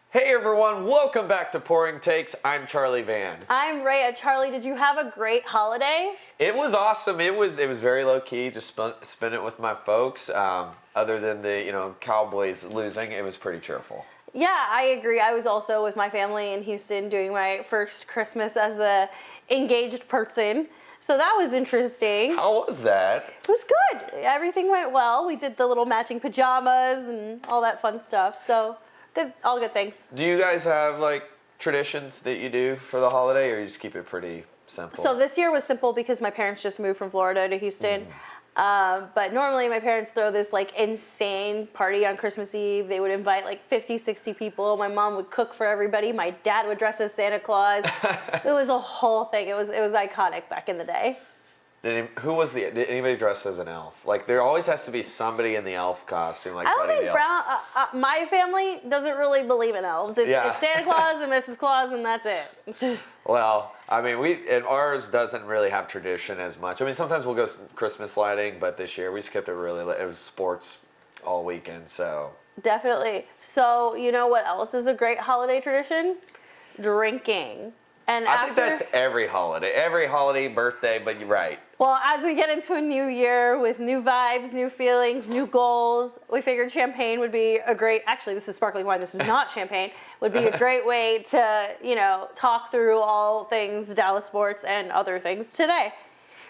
Hey everyone, welcome back to Pouring Takes. I'm Charlie Van. I'm Raya. Charlie, did you have a great holiday? It was awesome. It was very low key. Just spent it with my folks. Other than the Cowboys losing, it was pretty cheerful. Yeah, I agree. I was also with my family in Houston doing my first Christmas as a engaged person. So that was interesting. How was that? It was good. Everything went well. We did the little matching pajamas and all that fun stuff. So good, all good things. Do you guys have like traditions that you do for the holiday, or you just keep it pretty simple? So this year was simple because my parents just moved from Florida to Houston. But normally my parents throw this like insane party on Christmas Eve. They would invite like 50, 60 people. My mom would cook for everybody. My dad would dress as Santa Claus. It was a whole thing. It was iconic back in the day. Did anybody dress as an elf? Like there always has to be somebody in the elf costume. Like I don't Buddy think the Elf. my family doesn't really believe in elves. It's Santa Claus and Mrs. Claus, and that's it. Well, I mean, ours doesn't really have tradition as much. I mean, sometimes we'll go Christmas lighting, but this year we just kept it really late. It was sports all weekend, so. Definitely. So, you know what else is a great holiday tradition? Drinking. And I think that's every holiday, birthday, but you're right. Well, as we get into a new year with new vibes, new feelings, new goals, we figured champagne would be a great, actually this is sparkling wine, this is not champagne, would be a great way to, talk through all things Dallas sports and other things today.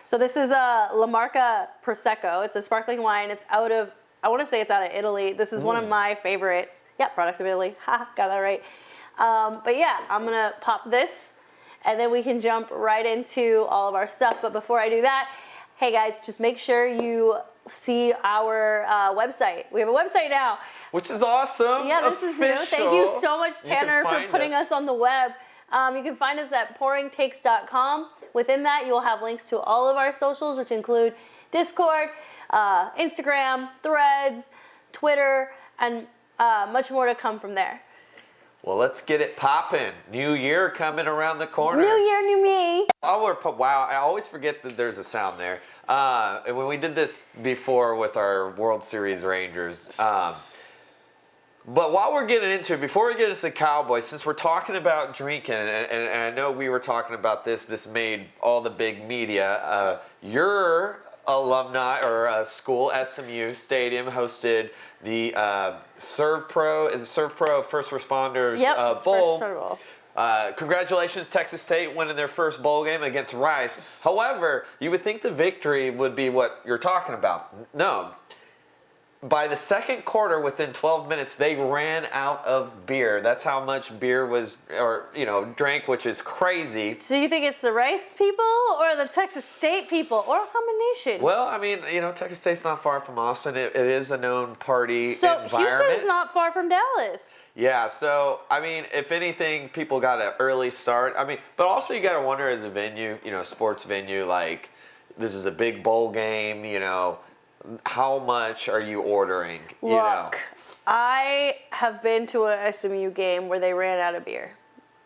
So this is a La Marca Prosecco. It's a sparkling wine. It's out of Italy. This is one of my favorites. Yeah, product of Italy. Ha, got that right. But yeah, I'm gonna pop this, and then we can jump right into all of our stuff. But before I do that, hey guys, just make sure you see our website. We have a website now. Which is awesome. Yeah, this is new. Thank you so much, Tanner, for putting us on the web. You can find us at pouringtakes.com. Within that, you will have links to all of our socials, which include Discord, Instagram, Threads, Twitter, and much more to come from there. Well, let's get it popping. New year coming around the corner. New year, new me. Wow, I always forget that there's a sound there. And when we did this before with our World Series Rangers. But while we're getting into it, before we get into the Cowboys, since we're talking about drinking, and I know we were talking about this made all the big media. Your alumni or school, SMU Stadium, hosted the Serve Pro First Responders Bowl. Congratulations, Texas State winning their first bowl game against Rice. However, you would think the victory would be what you're talking about. No. By the second quarter, within 12 minutes, they ran out of beer. That's how much beer was, drank, which is crazy. So you think it's the Rice people or the Texas State people or a combination? Well, I mean, Texas State's not far from Austin. It is a known party environment. So Houston's not far from Dallas. Yeah, so, I mean, if anything, people got an early start. I mean, but also you got to wonder as a venue, sports venue, like, this is a big bowl game, how much are you ordering? Look, I have been to a SMU game where they ran out of beer.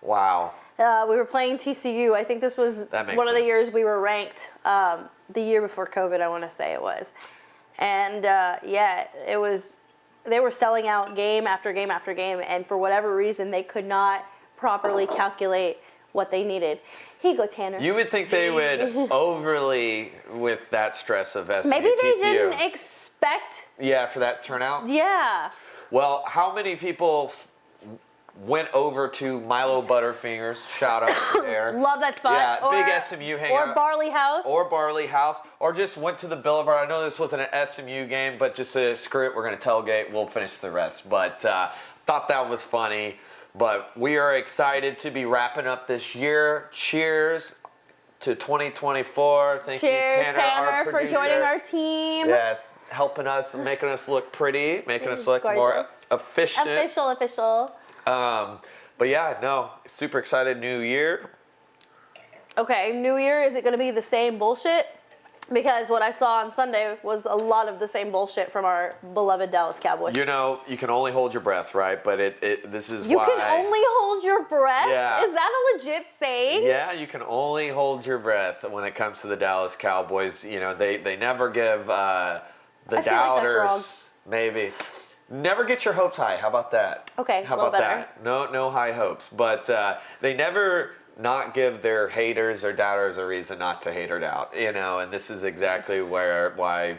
Wow. We were playing TCU. I think this was one of the years we were ranked. The year before COVID, I want to say it was. And it was. They were selling out game after game after game, and for whatever reason, they could not properly calculate what they needed. Here you go, Tanner. You would think they would overly with that stress of SMU. Maybe they TCU. didn't expect. Yeah, for that turnout? Yeah. Well, how many people went over to Milo Butterfingers? Shout out there. Love that spot. Yeah, big SMU hangout. Or Barley House. Or just went to the Boulevard. I know this wasn't an SMU game, but just screw it, we're going to tailgate. We'll finish the rest. But thought that was funny. But we are excited to be wrapping up this year. Cheers to 2024. Thank you, Tanner, for joining our team. Yes, helping us, making us look pretty, making us look more efficient. Official. But yeah, no, super excited. New year. Okay, New Year, is it going to be the same bullshit? Because what I saw on Sunday was a lot of the same bullshit from our beloved Dallas Cowboys. You can only hold your breath, right? But this is why. You can only hold your breath? Yeah. Is that a legit saying? Yeah, you can only hold your breath when it comes to the Dallas Cowboys. They never give the doubters, maybe. never get your hopes high. How about that? Okay, How a little about better. that? No high hopes. But they never not give their haters or doubters a reason not to hate or doubt. And this is exactly why,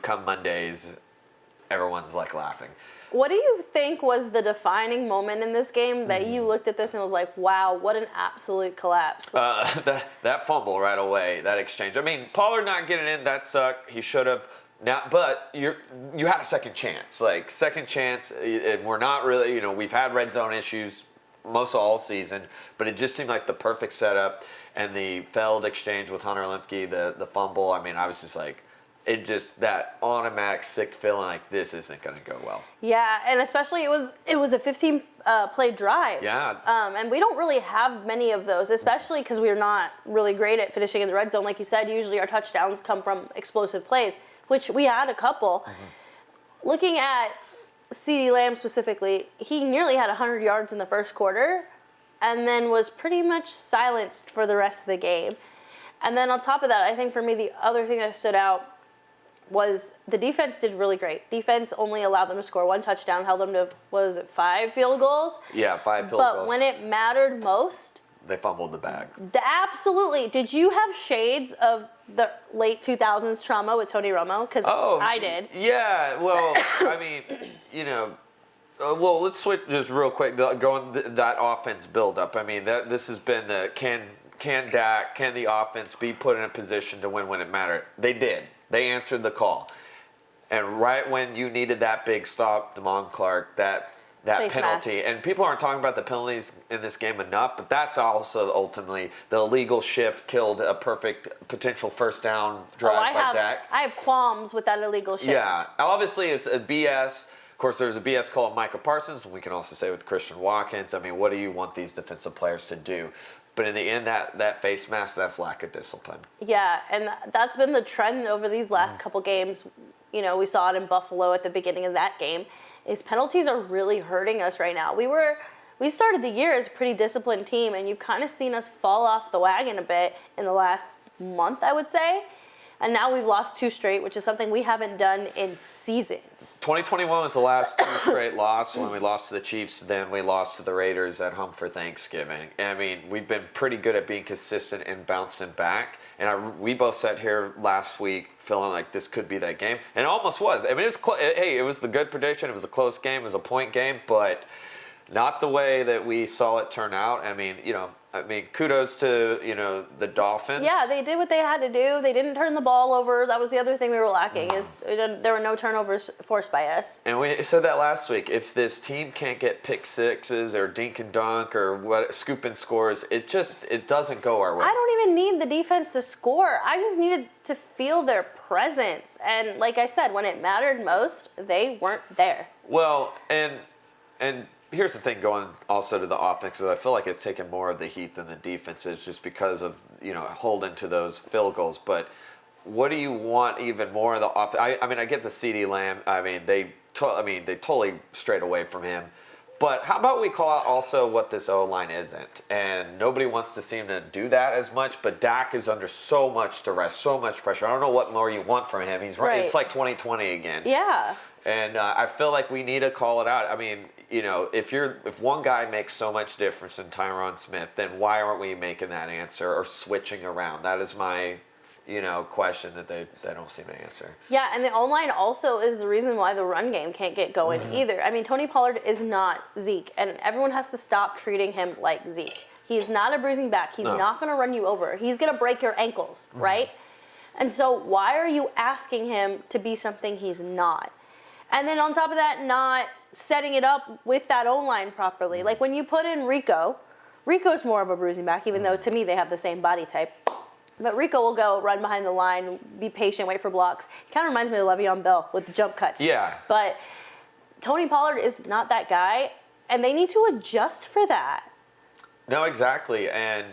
come Mondays, everyone's like laughing. What do you think was the defining moment in this game that you looked at this and was like, wow, what an absolute collapse? That fumble right away, that exchange. I mean, Pollard not getting in, that sucked. He should have. Now, but you had a second chance. And we're not really, we've had red zone issues most of all season, but it just seemed like the perfect setup. And the failed exchange with Hunter Lemke, the fumble, I mean, I was just like, that automatic sick feeling like this isn't going to go well. Yeah, and especially it was a 15 play drive. Yeah. And we don't really have many of those, especially because we're not really great at finishing in the red zone. Like you said, usually our touchdowns come from explosive plays, which we had a couple. Looking at CeeDee Lamb specifically, he nearly had 100 yards in the first quarter and then was pretty much silenced for the rest of the game. And then on top of that, I think for me the other thing that stood out was the defense did really great. Defense only allowed them to score one touchdown, held them to, 5 field goals? Yeah, 5 field goals. But when it mattered most, they fumbled the bag. Absolutely. Did you have shades of the late 2000s trauma with Tony Romo? Because I did. Yeah, well, I mean, well, let's switch just real quick. That offense build up. I mean, this has been the can the offense be put in a position to win when it mattered? They did. They answered the call. And right when you needed that big stop, Damon Clark, that penalty, and people aren't talking about the penalties in this game enough, but that's also ultimately the illegal shift killed a perfect potential first down drive by Dak. I have qualms with that illegal shift. Yeah, obviously it's a BS. Of course, there's a BS call of Micah Parsons, and we can also say with Christian Watkins. I mean, what do you want these defensive players to do? But in the end, that face mask, that's lack of discipline. Yeah, and that's been the trend over these last couple games. We saw it in Buffalo at the beginning of that game. Is penalties are really hurting us right now. We started the year as a pretty disciplined team, and you've kind of seen us fall off the wagon a bit in the last month, I would say. And now we've lost 2 straight, which is something we haven't done in seasons. 2021 was the last 2 straight loss when we lost to the Chiefs. Then we lost to the Raiders at home for Thanksgiving. I mean, we've been pretty good at being consistent and bouncing back. And we both sat here last week feeling like this could be that game. And it almost was. I mean, it was the good prediction. It was a close game. It was a point game. But not the way that we saw it turn out. I mean, kudos to, the Dolphins. Yeah, they did what they had to do. They didn't turn the ball over. That was the other thing we were lacking is there were no turnovers forced by us. And we said that last week. If this team can't get pick sixes or dink and dunk or scoop and scores, it doesn't go our way. I don't even need the defense to score. I just needed to feel their presence. And like I said, when it mattered most, they weren't there. Well, and here's the thing going also to the offense is I feel like it's taken more of the heat than the defense is just because of, holding to those field goals. But what do you want even more of the offense? I mean, I get the CeeDee Lamb. I mean, they totally strayed away from him. But how about we call out also what this O-line isn't? And nobody wants to seem to do that as much, but Dak is under so much duress, so much pressure. I don't know what more you want from him. He's right. It's like 2020 again. Yeah. And I feel like we need to call it out. I mean, if one guy makes so much difference in Tyron Smith, then why aren't we making that answer or switching around? That is my, question that they don't seem to answer. Yeah, and the O-line also is the reason why the run game can't get going either. I mean, Tony Pollard is not Zeke, and everyone has to stop treating him like Zeke. He's not a bruising back. He's not going to run you over. He's going to break your ankles, right? And so why are you asking him to be something he's not? And then on top of that, not setting it up with that O-line properly. Like when you put in Rico's more of a bruising back, even though to me they have the same body type. But Rico will go run behind the line, be patient, wait for blocks. He kind of reminds me of Le'Veon Bell with the jump cuts. Yeah. But Tony Pollard is not that guy, and they need to adjust for that. No, exactly. And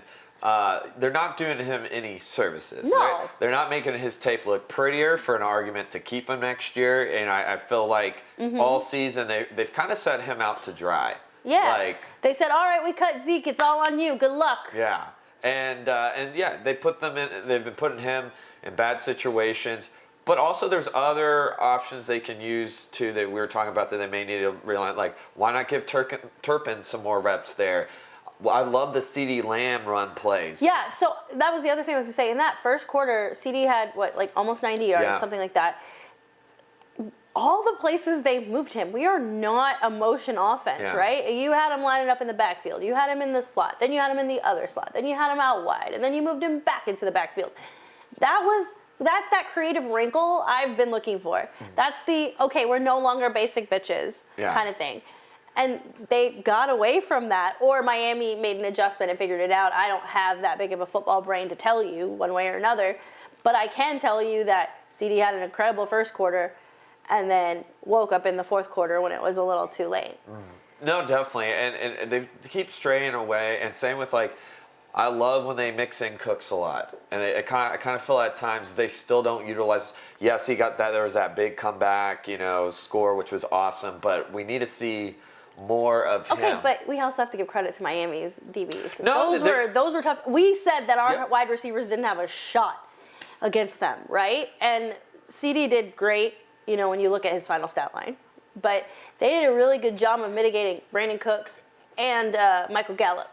they're not doing him any services. No. They're not making his tape look prettier for an argument to keep him next year. And I feel like all season they've kind of set him out to dry. Yeah. They said, all right, we cut Zeke. It's all on you. Good luck. Yeah. And yeah, they've been putting him in bad situations. But also, there's other options they can use too that we were talking about that they may need to realize. Like, why not give Turpin some more reps there? Well, I love the CD Lamb run plays. Yeah, so that was the other thing I was going to say. In that first quarter, CD had, almost 90 yards, something like that. All the places they moved him, we are not a motion offense, right? You had him lining up in the backfield. You had him in the slot. Then you had him in the other slot. Then you had him out wide. And then you moved him back into the backfield. That's that creative wrinkle I've been looking for. That's the, okay, we're no longer basic bitches kind of thing. And they got away from that, or Miami made an adjustment and figured it out. I don't have that big of a football brain to tell you one way or another, but I can tell you that CD had an incredible first quarter and then woke up in the fourth quarter when it was a little too late. No, definitely. And they keep straying away. And same with, I love when they mix in Cooks a lot. And I kind of feel at times they still don't utilize. Yes, he got that. There was that big comeback, score, which was awesome. But we need to see more of him. Okay, but we also have to give credit to Miami's DBs. No, those were tough. We said that our wide receivers didn't have a shot against them, right? And CD did great, when you look at his final stat line. But they did a really good job of mitigating Brandon Cooks and Michael Gallup.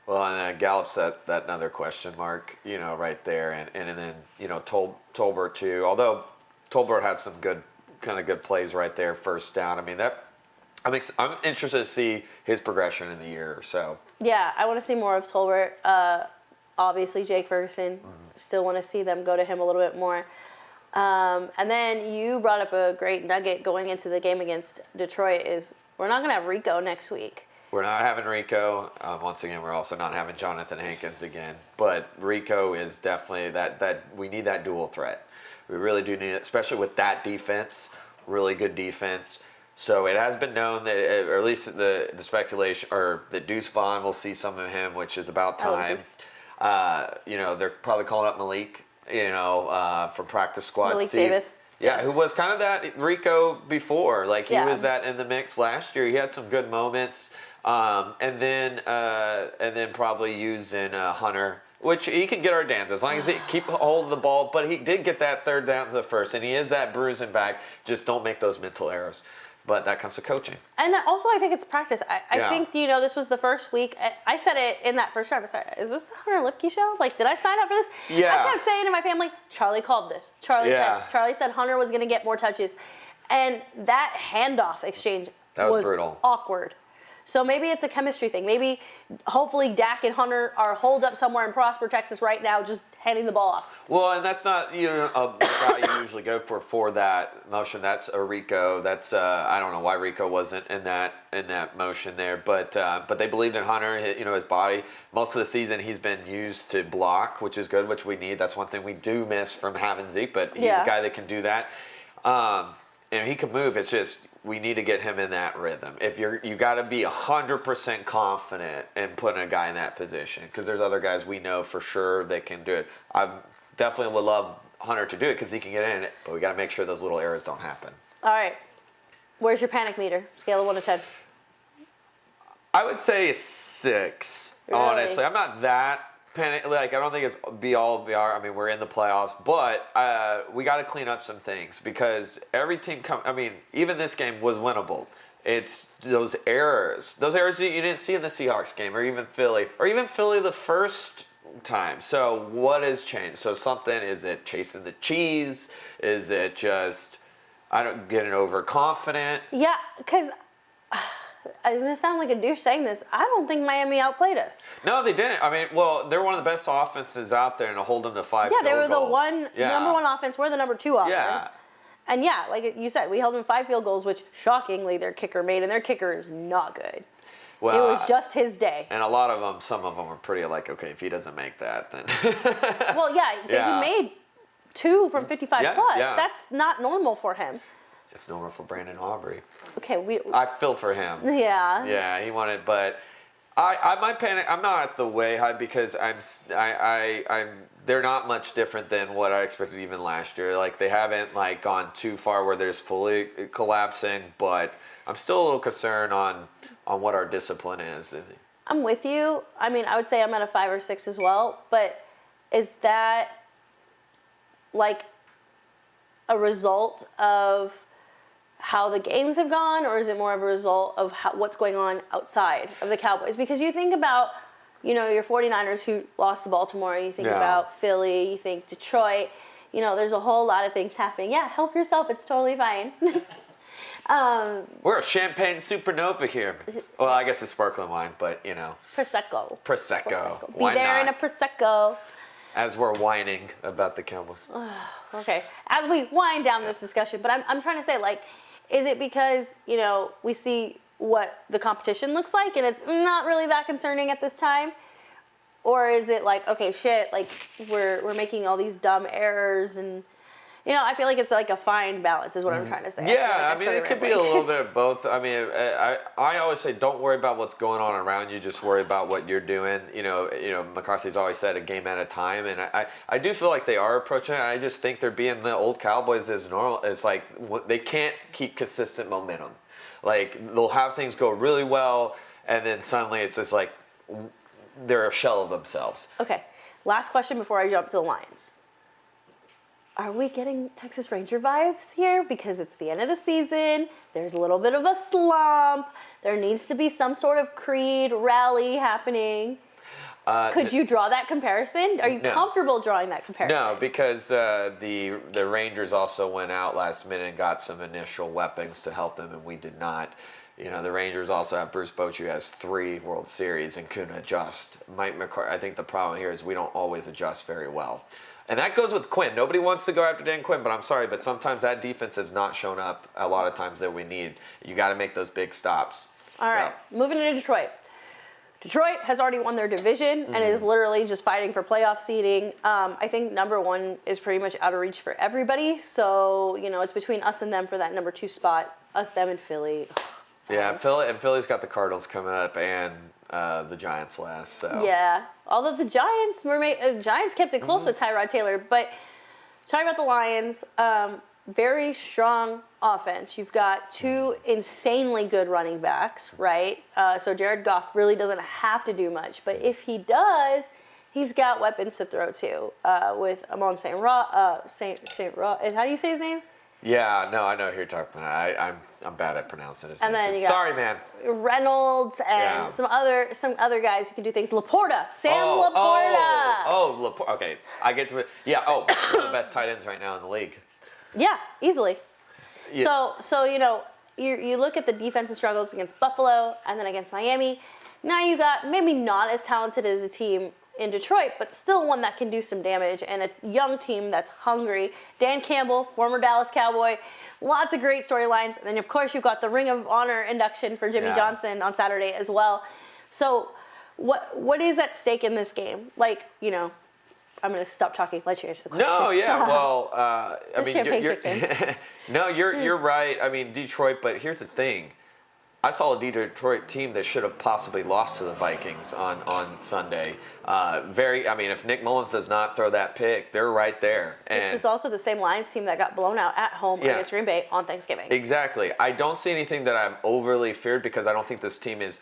Well, and Gallup's that another question mark, right there. And then, Tolbert too. Although Tolbert had some good plays right there, first down. I mean, I'm interested to see his progression in the year or so. Yeah, I want to see more of Tolbert. Obviously, Jake Ferguson. Still want to see them go to him a little bit more. And then you brought up a great nugget going into the game against Detroit is we're not going to have Rico next week. We're not having Rico. Once again, we're also not having Jonathan Hankins again. But Rico is definitely that we need that dual threat. We really do need it, especially with that defense, really good defense. So it has been known that, or at least the speculation, or that Deuce Vaughn will see some of him, which is about time. They're probably calling up Malik, from practice squad. Malik Davis. Yeah, who was kind of that Rico before. He was that in the mix last year. He had some good moments. And then probably using Hunter, which he can get our downs as long as he keep hold of the ball. But he did get that third down to the first, and he is that bruising back. Just don't make those mental errors. But that comes to coaching. And also, I think it's practice. I think, this was the first week. I said it in that first drive. I said, is this the Hunter Lipke show? Did I sign up for this? Yeah. I kept saying to my family, Charlie called this. Charlie said Hunter was going to get more touches. And that handoff exchange was brutal. Awkward. So maybe it's a chemistry thing. Maybe, hopefully, Dak and Hunter are holed up somewhere in Prosper, Texas right now, just handing the ball off. Well, and that's not a guy you usually go for that motion. That's a Rico. That's I don't know why Rico wasn't in that motion there, but they believed in Hunter. His body. Most of the season he's been used to block, which is good, which we need. That's one thing we do miss from having Zeke, but he's a guy that can do that. And he can move. It's just we need to get him in that rhythm. If you got to be 100% confident in putting a guy in that position, because there's other guys we know for sure that can do it. I definitely would love Hunter to do it because he can get in it, but we got to make sure those little errors don't happen. All right, where's your panic meter? Scale of 1 to 10. I would say 6. Really? Honestly, I'm not that panic. I don't think it's be all be all. I mean, we're in the playoffs, but we got to clean up some things because every team even this game was winnable. It's those errors that you didn't see in the Seahawks game, or even Philly the first time. So what has changed? So is it chasing the cheese? Is it just getting overconfident? Yeah, because I'm going to sound like a douche saying this. I don't think Miami outplayed us. No, they didn't. I mean, they're one of the best offenses out there, and to hold them to 5 field goals. Yeah, they were the number one offense. We're the number 2 offense. Yeah. And like you said, we held them 5 field goals, which shockingly their kicker made, and their kicker is not good. Well, it was just his day. And some of them were pretty okay, if he doesn't make that, then. Well, he made 2 from 55 plus. Yeah. That's not normal for him. It's normal for Brandon Aubrey. Okay, I feel for him. Yeah. Yeah, he wanted, but I might panic. I'm not at the way high because they're not much different than what I expected even last year. They haven't gone too far where they're just fully collapsing, but I'm still a little concerned on what our discipline is. I'm with you. I mean, I would say I'm at a 5 or 6 as well, but is that a result of how the games have gone, or is it more of a result of what's going on outside of the Cowboys? Because you think about, your 49ers who lost to Baltimore, you think about Philly, you think Detroit, there's a whole lot of things happening. Yeah, help yourself, it's totally fine. We're a champagne supernova here. Well, I guess it's sparkling wine, but Prosecco. Be Why there not? in a Prosecco. As we're whining about the Cowboys. Okay, as we wind down this discussion, but I'm trying to say, is it because, we see what the competition looks like and it's not really that concerning at this time? Or is it okay, shit, we're making all these dumb errors and, I feel like it's a fine balance is what I'm trying to say. Yeah, I mean, it could be a little bit of both. I mean, I always say don't worry about what's going on around you, just worry about what you're doing. McCarthy's always said a game at a time, and I do feel like they are approaching it. I just think they're being the old Cowboys as normal. It's they can't keep consistent momentum. They'll have things go really well, and then suddenly it's just they're a shell of themselves. Okay, last question before I jump to the Lions. Are we getting Texas Ranger vibes here? Because it's the end of the season. There's a little bit of a slump. There needs to be some sort of creed rally happening. Could you draw that comparison? Are you comfortable drawing that comparison? No, because the Rangers also went out last minute and got some initial weapons to help them, and we did not. The Rangers also have Bruce Bochy, who has 3 World Series and couldn't adjust. Mike McCarthy, I think the problem here is we don't always adjust very well. And that goes with Quinn. Nobody wants to go after Dan Quinn, but I'm sorry, but sometimes that defense has not shown up a lot of times that we need. You got to make those big stops. All right, moving into Detroit. Detroit has already won their division and is literally just fighting for playoff seeding. I think number 1 is pretty much out of reach for everybody. So, it's between us and them for that number 2 spot. Us, them, and Philly. Yeah, Philly's got the Cardinals coming up and the Giants last. So. Yeah, although the Giants Giants kept it close with Tyrod Taylor. But talking about the Lions, very strong offense. You've got 2 insanely good running backs, right? So Jared Goff really doesn't have to do much. But if he does, he's got weapons to throw to with Amon St. Ra. How do you say his name? Yeah, no, I know who you're talking about. I'm bad at pronouncing his and name. Then you got Sorry, man. Reynolds and some other guys who can do things. Laporta, Laporta. Laporta. Okay, I get to it. Yeah. One of the best tight ends right now in the league. Yeah, easily. Yeah. So you look at the defensive struggles against Buffalo and then against Miami. Now you got maybe not as talented as a team in Detroit, but still one that can do some damage, and a young team that's hungry. Dan Campbell, former Dallas Cowboy, lots of great storylines. And then, of course, you've got the Ring of Honor induction for Jimmy Johnson on Saturday as well. So what is at stake in this game? I'm going to stop talking, let you answer the question. No, yeah, well, I mean, you're right. I mean, Detroit, but here's the thing. I saw a Detroit team that should have possibly lost to the Vikings on Sunday. If Nick Mullins does not throw that pick, they're right there. And this is also the same Lions team that got blown out at home against Green Bay on Thanksgiving. Exactly. I don't see anything that I'm overly feared because I don't think this team is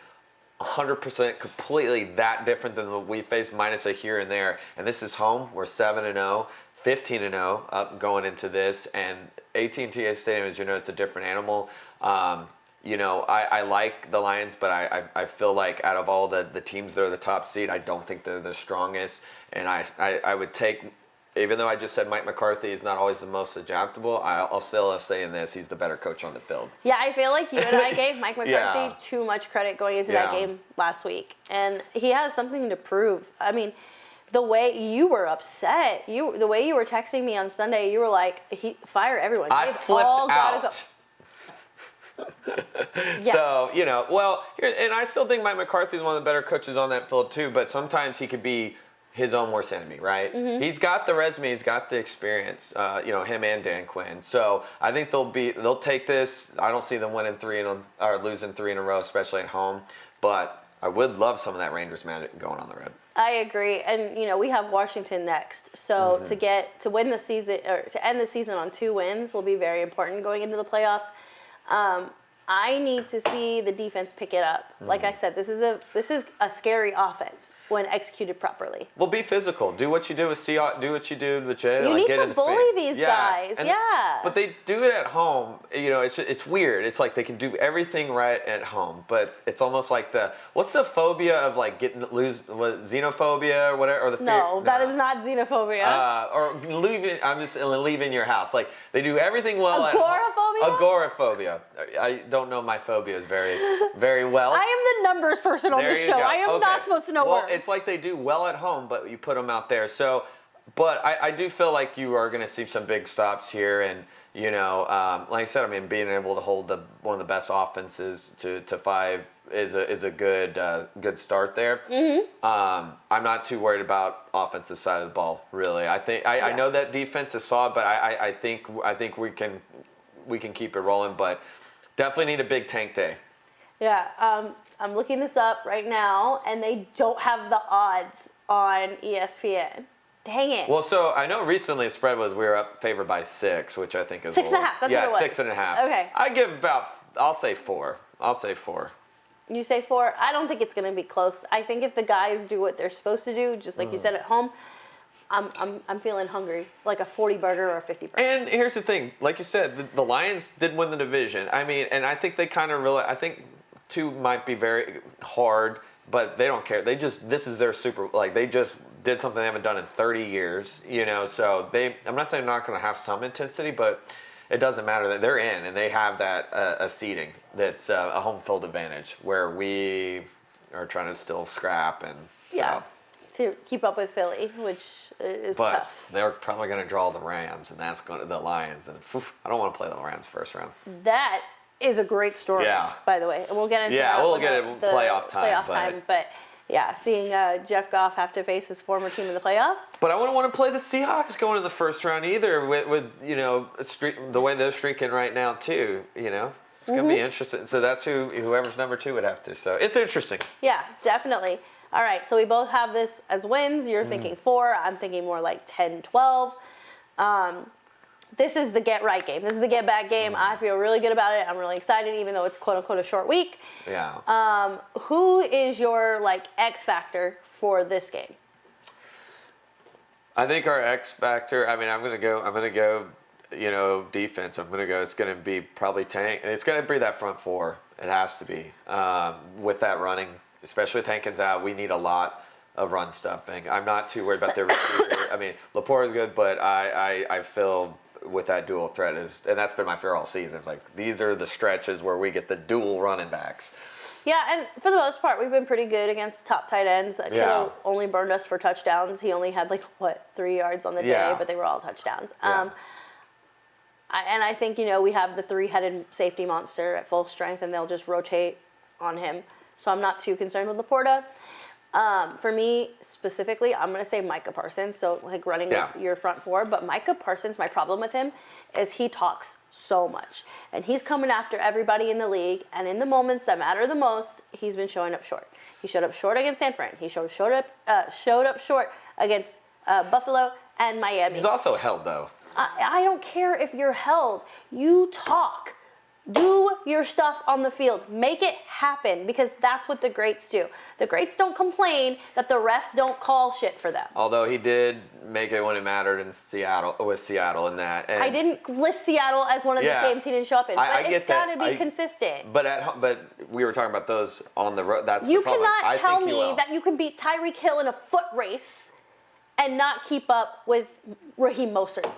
100% completely that different than what we faced, minus a here and there. And this is home. We're 7-0. 15-0 up going into this, and AT&T Stadium, as you know, it's a different animal. I like the Lions, but I feel like out of all the teams that are the top seed, I don't think they're the strongest. And I would take, even though I just said Mike McCarthy is not always the most adaptable, I'll still say in this, he's the better coach on the field. Yeah, I feel like you and I gave Mike McCarthy too much credit going into that game last week. And he has something to prove. I mean, the way you were upset, the way you were texting me on Sunday, you were like, fire everyone. I flipped out. Yeah. So, and I still think Mike McCarthy is one of the better coaches on that field too, but sometimes he could be his own worst enemy, right? Mm-hmm. He's got the resume, he's got the experience, him and Dan Quinn. So I think they'll take this. I don't see them winning or losing 3 in a row, especially at home, but I would love some of that Rangers magic going on the road. I agree, and we have Washington next. So to win the season or to end the season on 2 wins will be very important going into the playoffs. I need to see the defense pick it up. Like I said, this is a scary offense when executed properly. Well, be physical. Do what you do with Seahawks. Do what you do with Jay. You need to bully these guys. And, yeah. But they do it at home. You know, it's weird. It's like they can do everything right at home, but it's almost like what's the phobia of like xenophobia or whatever, or the fear? No, that is not xenophobia. Or leaving. I'm just leaving your house. Like they do everything well at home. Agoraphobia? Agoraphobia. I don't know my phobias very, very well. I am the numbers person on the show. I am not supposed to know words. It's like they do well at home, but you put them out there. So, but I do feel like you are going to see some big stops here, and you know, like I said, I mean, being able to hold one of the best offenses to 5 is a good start there. I'm not too worried about offensive side of the ball, really. I think I know that defense is solid, but I think we can keep it rolling, but definitely need a big tank day. Yeah, I'm looking this up right now, and they don't have the odds on ESPN. Dang it. Well, so I know recently the spread was we were up favored by 6, which I think is 6.5. That's what it was. 6.5. Okay. I'll say 4. I'll say 4. You say 4? I don't think it's going to be close. I think if the guys do what they're supposed to do, just like you said at home, I'm feeling hungry, like a 40 burger or a 50 burger. And here's the thing, like you said, the Lions did win the division. I mean, and I think they kind of really, I think 2 might be very hard, but they don't care. This is their super, like they just did something they haven't done in 30 years, you know. So I'm not saying they're not going to have some intensity, but it doesn't matter that they're in and they have that a seeding that's a home field advantage where we are trying to still scrap and so. Yeah. To keep up with Philly, which is but tough. They're probably going to draw the Rams, and that's going to the Lions, and I don't want to play the Rams first round. That is a great story, by the way. And we'll get into that. Yeah, we'll get it playoff time. But yeah, seeing Jeff Goff have to face his former team in the playoffs. But I wouldn't want to play the Seahawks going to the first round either with you know, the way they're streaking right now too, you know. It's going to be interesting. So that's whoever's number 2 would have to. So it's interesting. Yeah, definitely. All right, so we both have this as wins. You're thinking 4. I'm thinking more like 10, 12. This is the get right game. This is the get back game. I feel really good about it. I'm really excited, even though it's quote unquote a short week. Yeah. Who is your like X factor for this game? I think our X factor. I mean, I'm gonna go. You know, defense. I'm gonna go. It's gonna be probably Tank. It's gonna be that front 4. It has to be with that running. Especially with Hankins out, we need a lot of run stuffing. I'm not too worried about their receiver. I mean, Laporte is good, but I feel with that dual threat and that's been my fear all season. Like these are the stretches where we get the dual running backs. Yeah, and for the most part, we've been pretty good against top tight ends. Kittle only burned us for touchdowns. He only had 3 yards on the day, but they were all touchdowns. Yeah. And I think, you know, we have the 3-headed safety monster at full strength, and they'll just rotate on him. So I'm not too concerned with Laporta. For me, specifically, I'm going to say Micah Parsons. So, running your front 4. But Micah Parsons, my problem with him is he talks so much. And he's coming after everybody in the league. And in the moments that matter the most, he's been showing up short. He showed up short against San Fran. He showed up short against Buffalo and Miami. He's also held, though. I don't care if you're held. You talk. Do your stuff on the field. Make it happen, because that's what the greats do. The greats don't complain that the refs don't call shit for them. Although he did make it when it mattered in Seattle in that. And I didn't list Seattle as one of the games he didn't show up in, but it's got to be consistent. But we were talking about those on the road. That's you the problem. cannot tell me that you can beat Tyreek Hill in a foot race and not keep up with Raheem Mostert.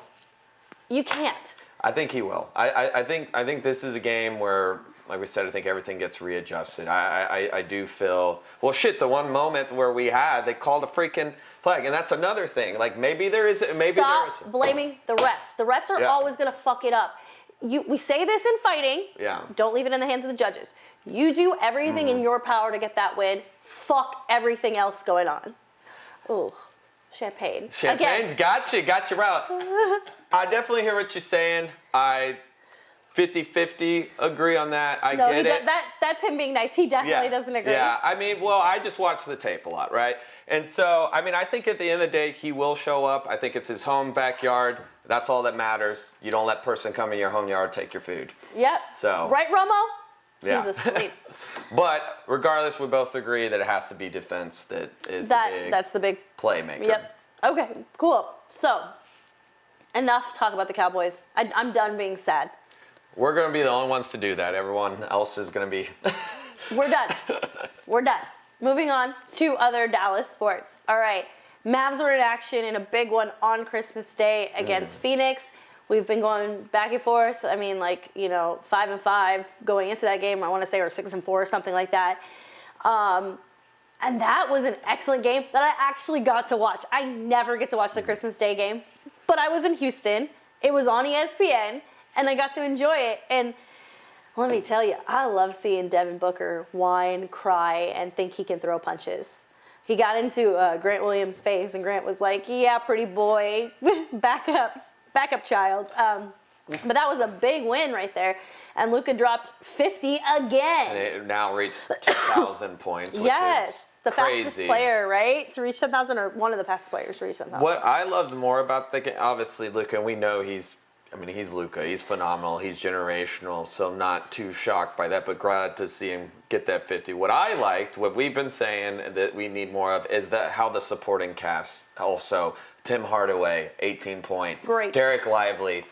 You can't. I think he will. I think this is a game where, like we said, I think everything gets readjusted. I do feel, well, shit, the one moment where they called a freaking flag, and that's another thing. Like maybe there is. Stop blaming the refs. The refs are always gonna fuck it up. We say this in fighting. Yeah. Don't leave it in the hands of the judges. You do everything in your power to get that win. Fuck everything else going on. Ooh. Champagne's got you right. I definitely hear what you're saying. I 50-50 agree on that. I get it. That's him being nice. He definitely doesn't agree. Yeah, I mean, well, I just watch the tape a lot, right? And so, I mean, I think at the end of the day, he will show up. I think it's his home backyard. That's all that matters. You don't let person come in your home yard take your food. Yep. So. Right, Romo? Yeah. He's asleep. But regardless, we both agree that it has to be defense That's the big playmaker. Yep. Okay, cool. So, enough talk about the Cowboys. I'm done being sad. We're going to be the only ones to do that. Everyone else is going to be... We're done. We're done. Moving on to other Dallas sports. All right. Mavs were in action in a big one on Christmas Day against Phoenix. We've been going back and forth. I mean, 5-5 going into that game. I want to say, or 6-4, something like that. And that was an excellent game that I actually got to watch. I never get to watch the Christmas Day game, but I was in Houston. It was on ESPN, and I got to enjoy it. And let me tell you, I love seeing Devin Booker whine, cry, and think he can throw punches. He got into Grant Williams' face, and Grant was like, yeah, pretty boy, backup child. But that was a big win right there. And Luka dropped 50 again. And it now reached 2,000 points, which is the crazy. fastest player, right? To reach 10,000, or one of the fastest players to reach 10,000. What I loved more about the game, obviously Luka, and we know he's Luka. He's phenomenal. He's generational, so I'm not too shocked by that, but glad to see him get that 50. What I liked, what we've been saying that we need more of, is how the supporting cast also. Tim Hardaway, 18 points. Great. Derek Lively,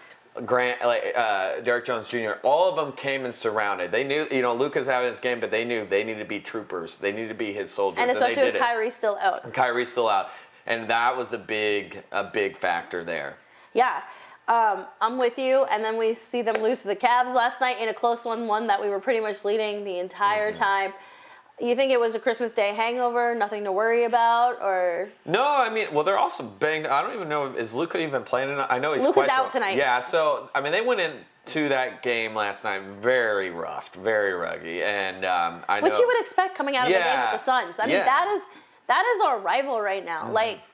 Derek Jones Jr., all of them came and surrounded. They knew, Luka's having his game, but they knew they needed to be troopers. They needed to be his soldiers. And especially they did with Kyrie still out. And Kyrie's still out. And that was a big factor there. Yeah. I'm with you. And then we see them lose to the Cavs last night in a close one that we were pretty much leading the entire time. You think it was a Christmas Day hangover, nothing to worry about, or? No, they're also banged. I don't even know, is Luka even playing tonight? I know he's Luka's out tonight. Yeah, so, they went into that game last night very rough, very ruggy, and I know. What you would expect coming out of the game with the Suns. That is our rival right now.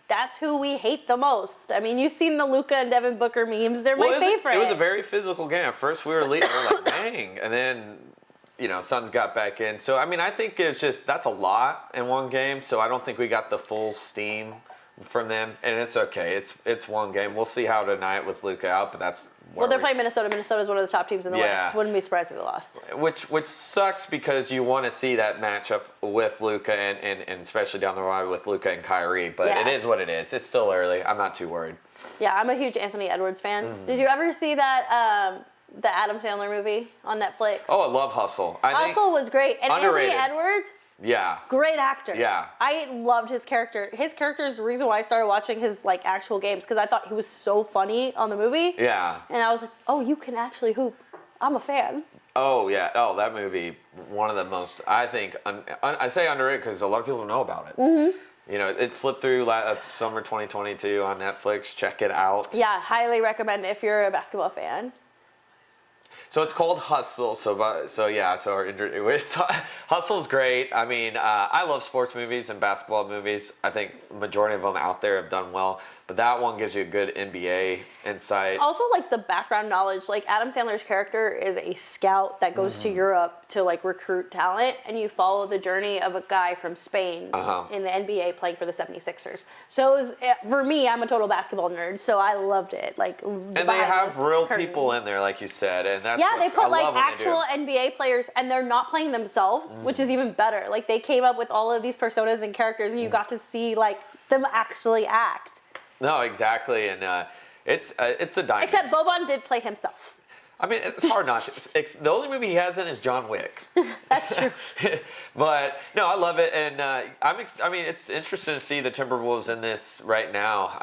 That's who we hate the most. You've seen the Luka and Devin Booker memes. They're my favorite. It was a very physical game. At first we were leading, we're like, dang, and then Suns got back in. So, I think that's a lot in one game. So I don't think we got the full steam from them. And it's okay. It's one game. We'll see how tonight with Luka out, but that's they're playing Minnesota. Minnesota's one of the top teams in the West. Wouldn't be surprised if they lost. Which sucks because you want to see that matchup with Luka and especially down the road with Luka and Kyrie. But it is what it is. It's still early. I'm not too worried. Yeah, I'm a huge Anthony Edwards fan. Did you ever see that the Adam Sandler movie on Netflix? Oh, I love Hustle. Hustle was great. And underrated. Anthony Edwards, great actor. Yeah. I loved his character. His character is the reason why I started watching his actual games, because I thought he was so funny on the movie. Yeah. And I was like, oh, you can actually hoop. I'm a fan. Oh, yeah. Oh, that movie, one of the most, I think, I say underrated because a lot of people don't know about it. Mm-hmm. It slipped through summer 2022 on Netflix. Check it out. Yeah, highly recommend if you're a basketball fan. So it's called Hustle. Hustle's great. I love sports movies and basketball movies. I think the majority of them out there have done well. But that one gives you a good NBA insight. Also, the background knowledge. Adam Sandler's character is a scout that goes to Europe to recruit talent, and you follow the journey of a guy from Spain in the NBA playing for the 76ers. So for me, I'm a total basketball nerd, so I loved it. And they have real people in there, like you said, and that's they put actual NBA players, and they're not playing themselves, which is even better. They came up with all of these personas and characters, and you got to see them actually act. No, exactly, and it's a diamond. Except Boban did play himself. It's hard not to. The only movie he hasn't is John Wick. That's true. But no, I love it, and it's interesting to see the Timberwolves in this right now.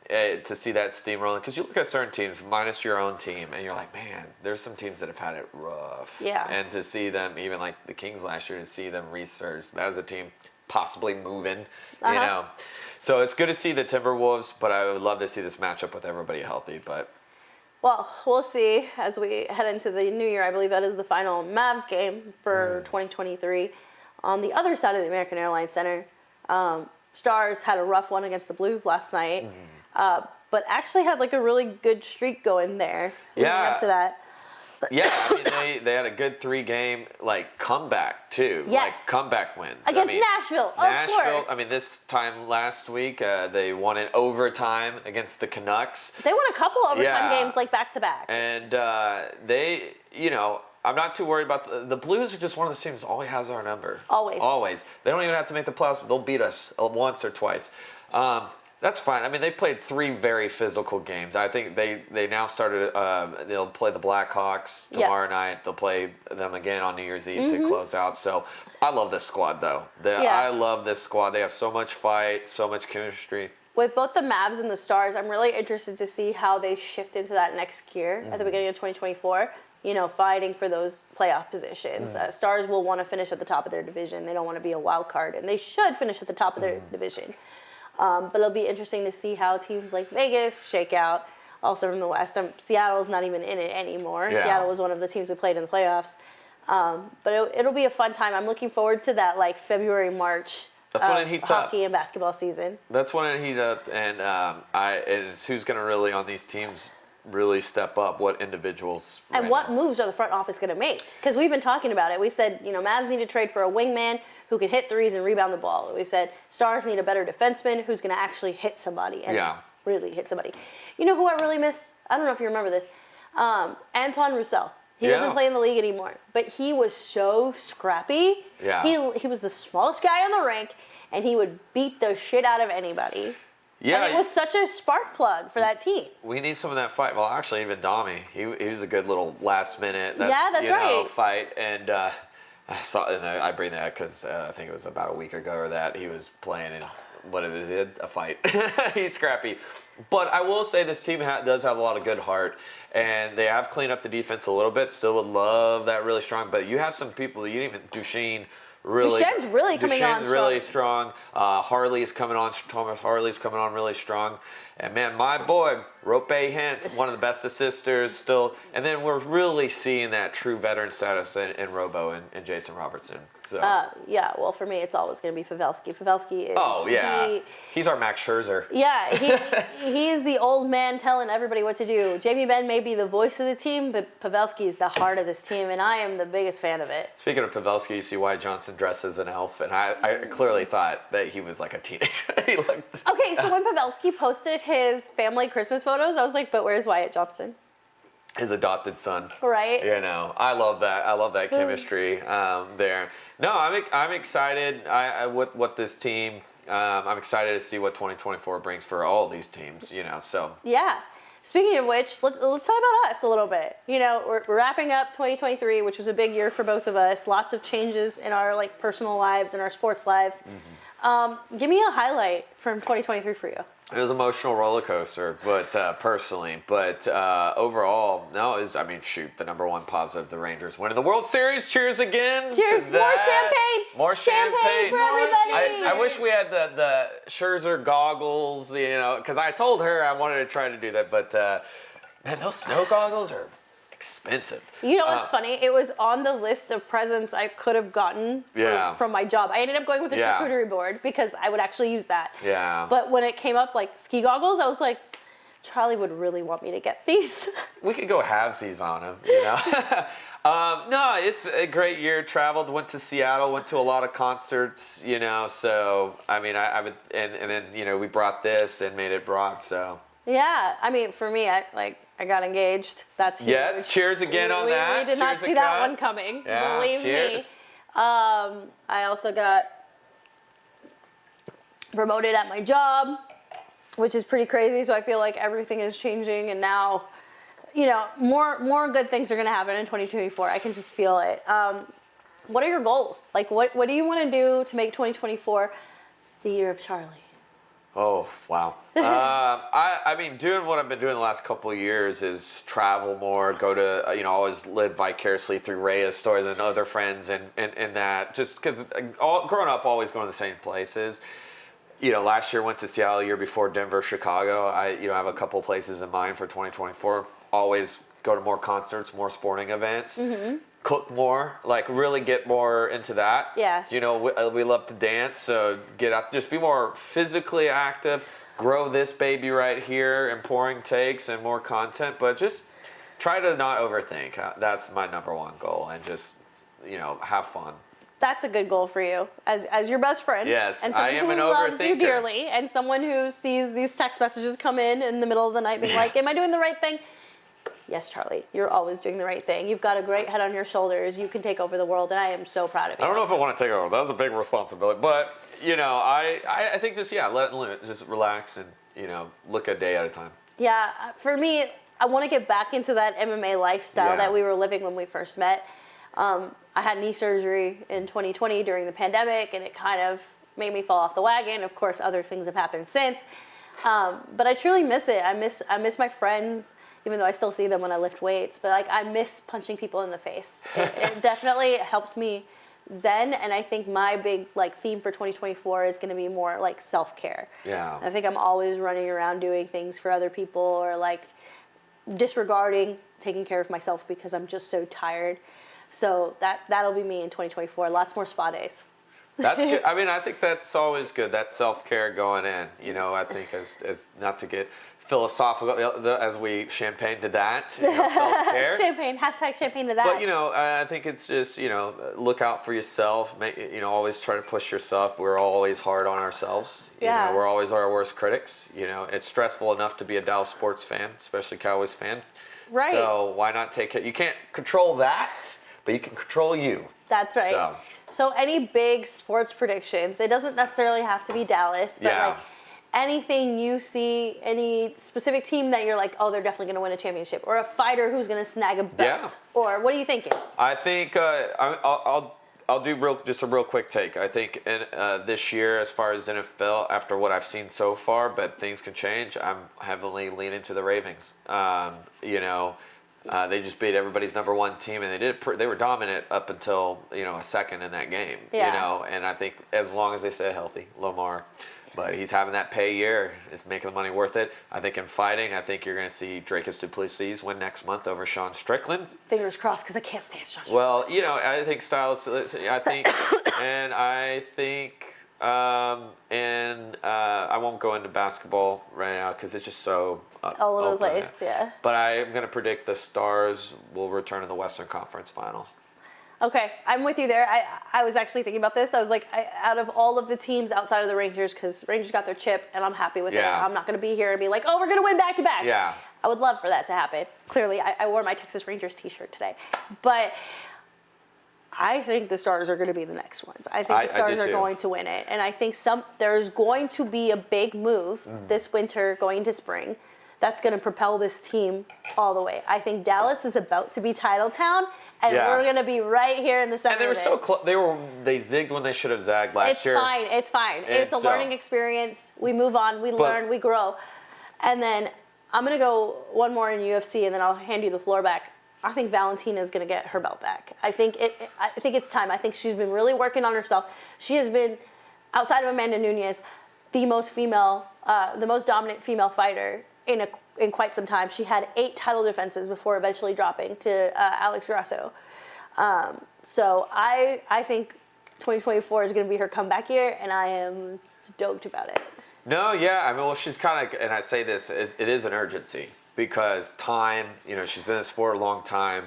To see that steamrolling, because you look at certain teams minus your own team, and you're like, man, there's some teams that have had it rough. Yeah. And to see them, even like the Kings last year, to see them resurge as a team, possibly moving, So it's good to see the Timberwolves, but I would love to see this matchup with everybody healthy. But well, we'll see as we head into the new year. I believe that is the final Mavs game for 2023. On the other side of the American Airlines Center, Stars had a rough one against the Blues last night, but actually had a really good streak going there. Up to that. Yeah, they had a good 3-game comeback too. Yes. Comeback wins against Nashville. Of course. This time last week they won in overtime against the Canucks. They won a couple overtime games back to back. And they, I'm not too worried about the Blues are just one of those teams that always has our number. Always. They don't even have to make the playoffs, but they'll beat us once or twice. That's fine. I mean, they've played 3 very physical games. I think they now started. They'll play the Blackhawks tomorrow night. They'll play them again on New Year's Eve to close out. So I love this squad, though. I love this squad. They have so much fight, so much chemistry. With both the Mavs and the Stars, I'm really interested to see how they shift into that next year at the beginning of 2024. Fighting for those playoff positions. Stars will want to finish at the top of their division. They don't want to be a wild card, and they should finish at the top of their division. But it'll be interesting to see how teams like Vegas shake out. Also from the West, Seattle's not even in it anymore. Yeah. Seattle was one of the teams who played in the playoffs. But it'll be a fun time. I'm looking forward to that February, March. That's when it heats up. Hockey and basketball season. That's when it heats up, and it's who's going to really on these teams really step up. What individuals and what moves are the front office going to make? Because we've been talking about it. We said Mavs need to trade for a wingman who can hit threes and rebound the ball. We said Stars need a better defenseman who's going to actually hit somebody and really hit somebody. You know who I really miss? I don't know if you remember this. Anton Roussel. He doesn't play in the league anymore, but he was so scrappy. Yeah. He was the smallest guy on the rink, and he would beat the shit out of anybody. Yeah. And it was such a spark plug for that team. We need some of that fight. Well, actually, even Dami, he was a good little last minute. That's right. Fight, and I bring that because I think it was about a week ago or that he was playing in a fight. He's scrappy. But I will say this team does have a lot of good heart, and they have cleaned up the defense a little bit. Still would love that really strong, but you have some people, you didn't even, Duchesne Duchenne's really coming on really strong. Harley's coming on, Thomas Harley's coming on really strong. And man, my boy, Rope Hintz, one of the best assisters still. And then we're really seeing that true veteran status in Robo and Jason Robertson. So. Well, for me, it's always going to be Pavelski. Pavelski is... He's our Max Scherzer. Yeah, he's the old man telling everybody what to do. Jamie Benn may be the voice of the team, but Pavelski is the heart of this team, and I am the biggest fan of it. Speaking of Pavelski, you see why Johnson dresses as an elf, and I clearly thought that he was like a teenager. Okay, so when Pavelski posted his family Christmas photos, I was like, but where's Wyatt Johnson? His adopted son. Right. I love that. I love that chemistry there. No, I'm excited with what this team. I'm excited to see what 2024 brings for all these teams. So. Yeah. Speaking of which, let's talk about us a little bit. We're wrapping up 2023, which was a big year for both of us. Lots of changes in our personal lives and our sports lives. Mm-hmm. Give me a highlight from 2023 for you. It was an emotional roller coaster, but personally, but overall, no, the number one positive, the Rangers winning the World Series. Cheers again. Cheers. More champagne. More champagne for everybody. I wish we had the Scherzer goggles, because I told her I wanted to try to do that, but man, those snow goggles are expensive. You know what's funny? It was on the list of presents I could have gotten from my job. I ended up going with a charcuterie board because I would actually use that. Yeah. But when it came up ski goggles, I was like, Charlie would really want me to get these. We could go halvesies on him, No, it's a great year. Traveled, went to Seattle, went to a lot of concerts, So I would, and then we brought this and made it broad. So. Yeah, for me, I got engaged. That's huge. Yeah, cheers again on that. We did not see that one coming. Yeah, believe cheers. me. I also got promoted at my job, which is pretty crazy. So I feel like everything is changing, and now, more good things are going to happen in 2024. I can just feel it. What are your goals? What do you want to do to make 2024 the year of Charlie? Oh, wow. Doing what I've been doing the last couple of years is travel more, go to, always live vicariously through Raya's stories and other friends and that. Just because growing up, always going to the same places. Last year went to Seattle, year before Denver, Chicago. I have a couple places in mind for 2024. Always go to more concerts, more sporting events. Mm-hmm. Cook more, really get more into that. Yeah. We love to dance, so get out, just be more physically active, grow this baby right here, and pouring takes and more content, but just try to not overthink. That's my number one goal, and just, have fun. That's a good goal for you, as your best friend. Yes, and I am an overthinker. Someone who loves you dearly, and someone who sees these text messages come in the middle of the night being like, am I doing the right thing? yes, Charlie, you're always doing the right thing. You've got a great head on your shoulders. You can take over the world, and I am so proud of you. I don't know if I want to take over. That was a big responsibility. But, I think just, just relax and, look a day at a time. Yeah, for me, I want to get back into that MMA lifestyle that we were living when we first met. I had knee surgery in 2020 during the pandemic, and it kind of made me fall off the wagon. Of course, other things have happened since. But I truly miss it. I miss my friends, even though I still see them when I lift weights. But I miss punching people in the face. It definitely helps me zen. And I think my big theme for 2024 is going to be more self-care. Yeah. I think I'm always running around doing things for other people or disregarding taking care of myself because I'm just so tired. So that'll be me in 2024. Lots more spa days. That's good. I mean, I think that's always good. That self-care going in. I think as not to get philosophical as we champagne to that. Self-care. Champagne. #champagne to that. But I think it's just look out for yourself. Always try to push yourself. We're always hard on ourselves. Yeah. We're always our worst critics. It's stressful enough to be a Dallas sports fan, especially Cowboys fan. Right. So why not take it? You can't control that, but you can control you. That's right. So any big sports predictions? It doesn't necessarily have to be Dallas, but anything you see, any specific team that you're like, oh, they're definitely going to win a championship, or a fighter who's going to snag a belt, or what are you thinking? I think I'll do just a real quick take. I think this year, as far as NFL, after what I've seen so far, but things can change. I'm heavily leaning to the Ravens. They just beat everybody's number one team, and they were dominant up until a second in that game. And I think as long as they stay healthy, Lamar, but he's having that pay year, it's making the money worth it. I think in fighting, I think you're going to see Dracus du Plessis win next month over Sean Strickland. Fingers crossed, because I can't stand Sean Strickland. Well, I think Styles. I think, I won't go into basketball right now because it's just so all over the open. place. Yeah. But I'm going to predict the Stars will return to the Western Conference Finals. Okay, I'm with you there. I was actually thinking about this. I was like, out of all of the teams outside of the Rangers, because Rangers got their chip, and I'm happy with it. I'm not going to be here and be like, oh, we're going to win back-to-back. Yeah. I would love for that to happen. Clearly, I wore my Texas Rangers t-shirt today. But I think the Stars are going to be the next ones. I think the Stars are going to win it. And I think there's going to be a big move this winter going into spring that's going to propel this team all the way. I think Dallas is about to be title town, and we're going to be right here in the center. And they were so close. They zigged when they should have zagged last year. It's fine. It's a learning experience. We move on. We learn. We grow. And then I'm going to go one more in UFC, and then I'll hand you the floor back. I think Valentina is going to get her belt back. I think it's time. I think she's been really working on herself. She has been, outside of Amanda Nunes, the most dominant female fighter in quite some time. She had 8 title defenses before eventually dropping to Alex Grasso. So I think 2024 is going to be her comeback year, and I am stoked about it. No, yeah. I mean, well, she's kind of, and I say this, it is an urgency because time, she's been in the sport a long time.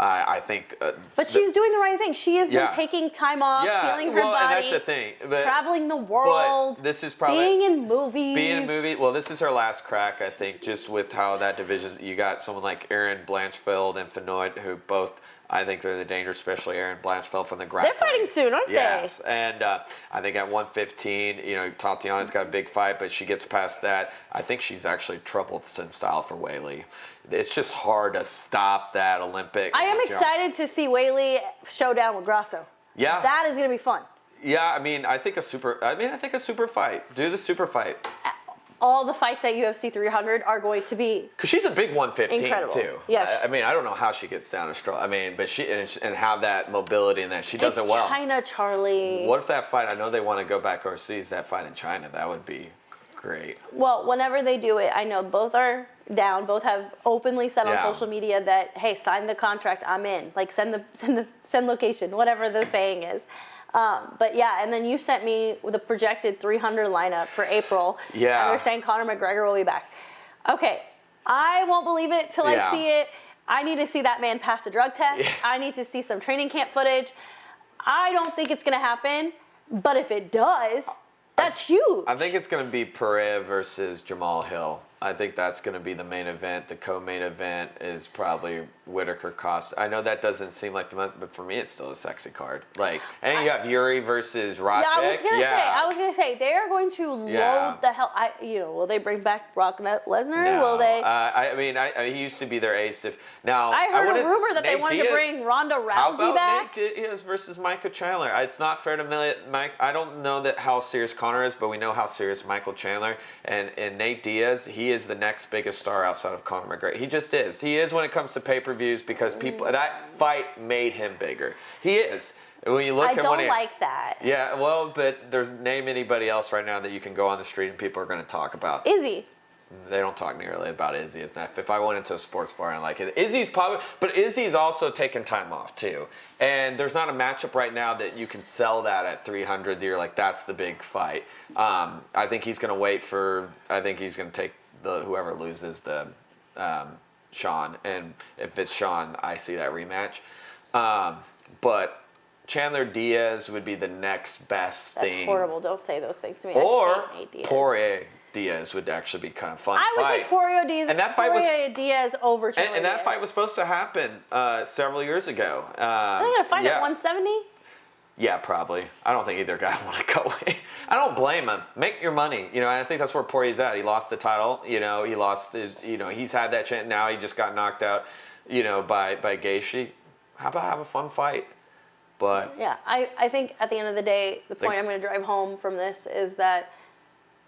I think. But she's doing the right thing. She has been taking time off, feeling her body, and that's the thing. Traveling the world. But this is probably being in movies. Well, this is her last crack, I think, just with how that division. You got someone like Erin Blanchfield and Fenoyd, who both. I think they're the danger, especially Erin Blanchfield from the grappling. They're fighting soon, aren't they? Yes, and I think at 115, Tatiana's got a big fight, but she gets past that. I think she's actually troublesome style for Weili. It's just hard to stop that Olympic. I am excited to see Weili showdown with Grasso. Yeah, that is going to be fun. Yeah, I think a super fight. Do the super fight. All the fights at UFC 300 are going to be because she's a big 115 incredible. Too. Yes. I don't know how she gets down a stroke. But she and have that mobility and that she does it well. China, Charlie. What if that fight? I know they want to go back overseas. That fight in China, that would be great. Well, whenever they do it, I know both are down. Both have openly said on social media that, hey, sign the contract. I'm in. Send location, whatever the saying is. But yeah, and then you sent me the projected 300 lineup for April. Yeah. And they're saying Conor McGregor will be back. Okay, I won't believe it till I see it. I need to see that man pass a drug test. Yeah. I need to see some training camp footage. I don't think it's going to happen, but if it does, that's huge. I think it's going to be Pereira versus Jamal Hill. I think that's going to be the main event. The co-main event is probably Whitaker Costa. I know that doesn't seem like the most, but for me, it's still a sexy card. Like, and you have Yuri versus Racek. Yeah, I was gonna say they are going to load the hell. Will they bring back Brock Lesnar? No. Will they? I mean, he used to be their ace. I heard a rumor that they wanted to bring Ronda Rousey back. Nate Diaz versus Michael Chandler? It's not fair to Mike. I don't know how serious Conor is, but we know how serious Michael Chandler and Nate Diaz. He is the next biggest star outside of Conor McGregor. He just is. He is when it comes to pay-per-views because that fight made him bigger. He is. When you look I don't like that. Yeah, well, but there's name anybody else right now that you can go on the street and people are going to talk about. Izzy. They don't talk nearly about Izzy. If I went into a sports bar and like it, Izzy's probably, but Izzy's also taking time off too. And there's not a matchup right now that you can sell that at 300. That you're like, that's the big fight. I think he's going to wait for. I think he's going to take whoever loses the Sean, and if it's Sean, I see that rematch. But Chandler Diaz would be the next best thing. That's horrible. Don't say those things to me. Or Poirier Diaz would actually be kind of fun. I would say Poirier Diaz. And that fight was Diaz over Chandler and that fight was supposed to happen several years ago. Are they gonna fight at 170? Yeah, probably. I don't think either guy want to go away. I don't blame him. Make your money. And I think that's where Poirier's at. He lost the title. He lost his. He's had that chance. Now he just got knocked out. By Gaethje. How about have a fun fight? But yeah, I think at the end of the day, the point I'm going to drive home from this is that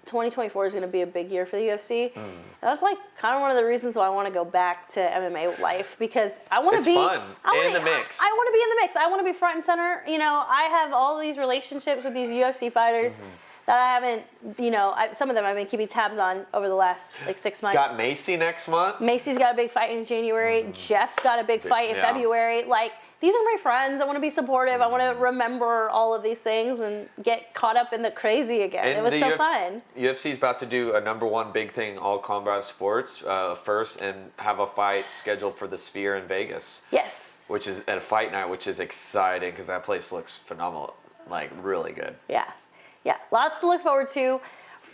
2024 is going to be a big year for the UFC. That's like kind of one of the reasons why I want to go back to MMA life because I want to be fun in the mix. I want to be in the mix. I want to be front and center. I have all these relationships with these UFC fighters that I haven't. Some of them I've been keeping tabs on over the last 6 months. Got Macy next month. Macy's got a big fight in January. Jeff's got a big fight in February. These are my friends. I want to be supportive. I want to remember all of these things and get caught up in the crazy again. And it was so fun. UFC's about to do a #1 big thing, all combat sports, first, and have a fight scheduled for the Sphere in Vegas. Yes. Which is at a fight night, which is exciting because that place looks phenomenal, really good. Yeah. Lots to look forward to.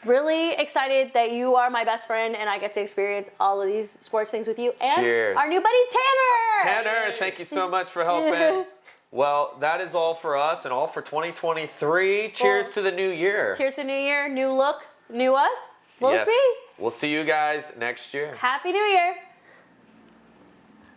Really excited that you are my best friend and I get to experience all of these sports things with you. And cheers. Our new buddy, Tanner. Tanner, thank you so much for helping. Well, that is all for us and all for 2023. Cheers to the new year. Cheers to the new year. New look, new us. We'll see. We'll see you guys next year. Happy New Year.